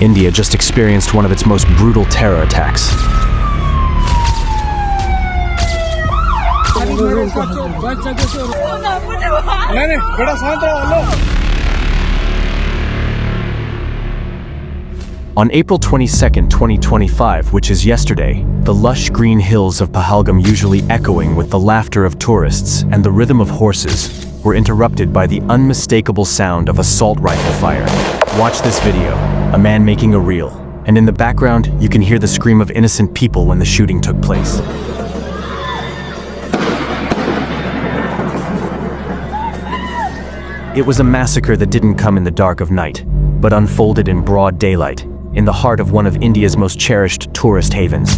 India just experienced one of its most brutal terror attacks. On April 22, 2025, which is yesterday, the lush green hills of Pahalgam, usually echoing with the laughter of tourists and the rhythm of horses, were interrupted by the unmistakable sound of assault rifle fire. Watch this video, a man making a reel, and in the background you can hear the scream of innocent people when the shooting took place. It was a massacre that didn't come in the dark of night, but unfolded in broad daylight, in the heart of one of India's most cherished tourist havens.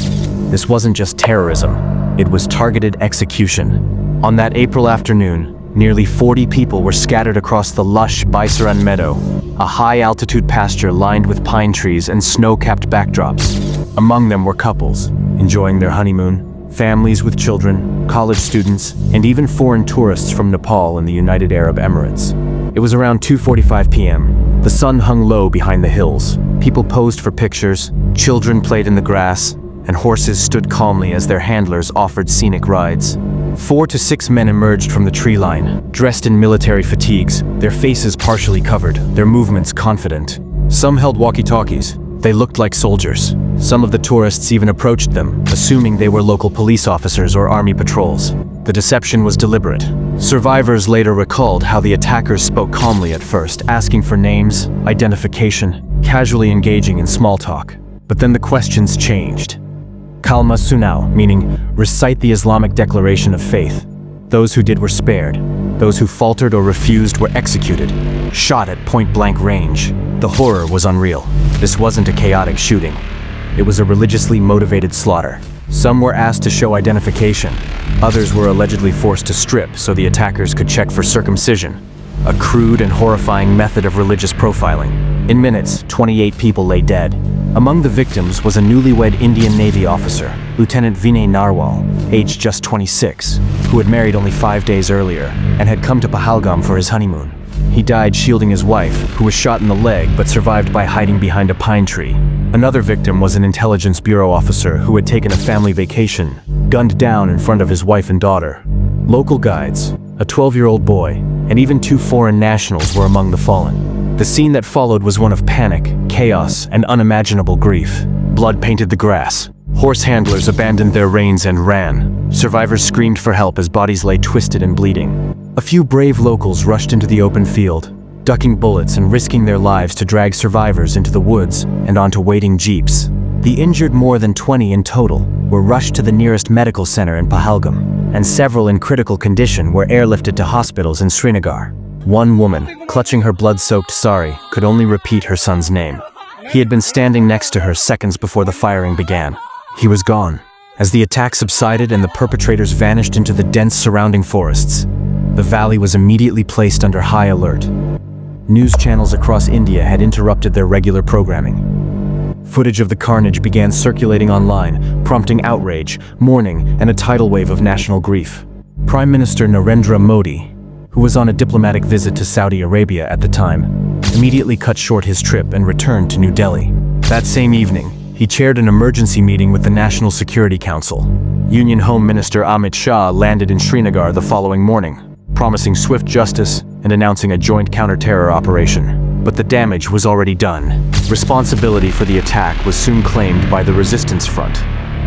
This wasn't just terrorism, it was targeted execution. On that April afternoon, nearly 40 people were scattered across the lush Baisaran meadow, a high-altitude pasture lined with pine trees and snow-capped backdrops. Among them were couples, enjoying their honeymoon, families with children, college students, and even foreign tourists from Nepal and the United Arab Emirates. It was around 2:45 p.m. The sun hung low behind the hills. People posed for pictures, children played in the grass, and horses stood calmly as their handlers offered scenic rides. 4 to 6 men emerged from the tree line, dressed in military fatigues, their faces partially covered, their movements confident. Some held walkie-talkies. They looked like soldiers. Some of the tourists even approached them, assuming they were local police officers or army patrols. The deception was deliberate. Survivors later recalled how the attackers spoke calmly at first, asking for names, identification, casually engaging in small talk. But then the questions changed. Kalma Sunau, meaning recite the Islamic declaration of faith. Those who did were spared. Those who faltered or refused were executed, shot at point-blank range. The horror was unreal. This wasn't a chaotic shooting. It was a religiously motivated slaughter. Some were asked to show identification. Others were allegedly forced to strip so the attackers could check for circumcision, a crude and horrifying method of religious profiling. In minutes, 28 people lay dead. Among the victims was a newlywed Indian Navy officer, Lieutenant Vinay Narwal, aged just 26, who had married only 5 days earlier and had come to Pahalgam for his honeymoon. He died shielding his wife, who was shot in the leg but survived by hiding behind a pine tree. Another victim was an Intelligence Bureau officer who had taken a family vacation, gunned down in front of his wife and daughter. Local guides, a 12-year-old boy, and even 2 foreign nationals were among the fallen. The scene that followed was one of panic, chaos, and unimaginable grief. Blood painted the grass. Horse handlers abandoned their reins and ran. Survivors screamed for help as bodies lay twisted and bleeding. A few brave locals rushed into the open field, ducking bullets and risking their lives to drag survivors into the woods and onto waiting jeeps. The injured, more than 20 in total, were rushed to the nearest medical center in Pahalgam, and several in critical condition were airlifted to hospitals in Srinagar. One woman, clutching her blood-soaked sari, could only repeat her son's name. He had been standing next to her seconds before the firing began. He was gone. As the attack subsided and the perpetrators vanished into the dense surrounding forests, the valley was immediately placed under high alert. News channels across India had interrupted their regular programming. Footage of the carnage began circulating online, prompting outrage, mourning, and a tidal wave of national grief. Prime Minister Narendra Modi, who was on a diplomatic visit to Saudi Arabia at the time, immediately cut short his trip and returned to New Delhi. That same evening, he chaired an emergency meeting with the National Security Council. Union Home Minister Amit Shah landed in Srinagar the following morning, promising swift justice and announcing a joint counter-terror operation. But the damage was already done. Responsibility for the attack was soon claimed by the Resistance Front,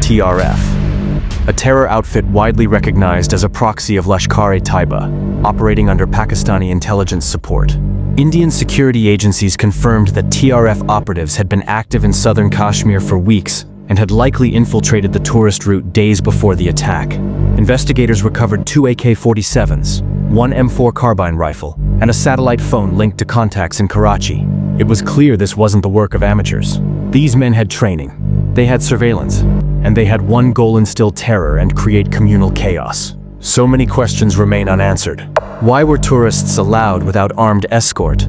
TRF, a terror outfit widely recognized as a proxy of Lashkar-e-Taiba, operating under Pakistani intelligence support. Indian security agencies confirmed that TRF operatives had been active in southern Kashmir for weeks and had likely infiltrated the tourist route days before the attack. Investigators recovered 2 AK-47s, 1 M4 carbine rifle, and a satellite phone linked to contacts in Karachi. It was clear this wasn't the work of amateurs. These men had training, they had surveillance, and they had one goal: instill terror and create communal chaos. So many questions remain unanswered. Why were tourists allowed without armed escort,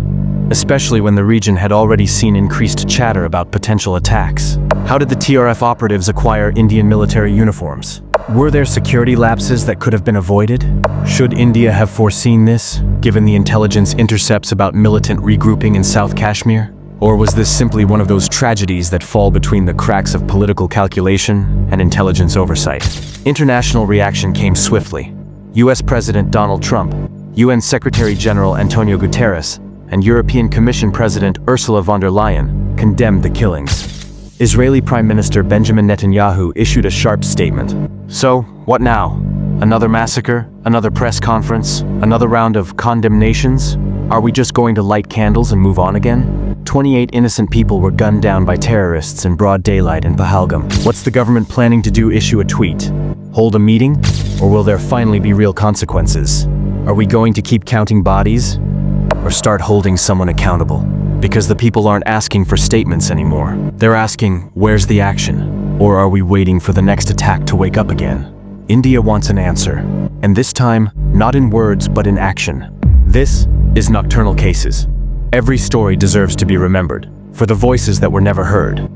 especially when the region had already seen increased chatter about potential attacks? How did the TRF operatives acquire Indian military uniforms? Were there security lapses that could have been avoided? Should India have foreseen this, given the intelligence intercepts about militant regrouping in South Kashmir? Or was this simply one of those tragedies that fall between the cracks of political calculation and intelligence oversight? International reaction came swiftly. US President Donald Trump, UN Secretary-General Antonio Guterres, and European Commission President Ursula von der Leyen condemned the killings. Israeli Prime Minister Benjamin Netanyahu issued a sharp statement. So, what now? Another massacre? Another press conference? Another round of condemnations? Are we just going to light candles and move on again? 28 innocent people were gunned down by terrorists in broad daylight in Pahalgam. What's the government planning to do? Issue a tweet? Hold a meeting? Or will there finally be real consequences? Are we going to keep counting bodies? Or start holding someone accountable? Because the people aren't asking for statements anymore. They're asking, where's the action? Or are we waiting for the next attack to wake up again? India wants an answer. And this time, not in words, but in action. This is Nocturnal Cases. Every story deserves to be remembered, for the voices that were never heard.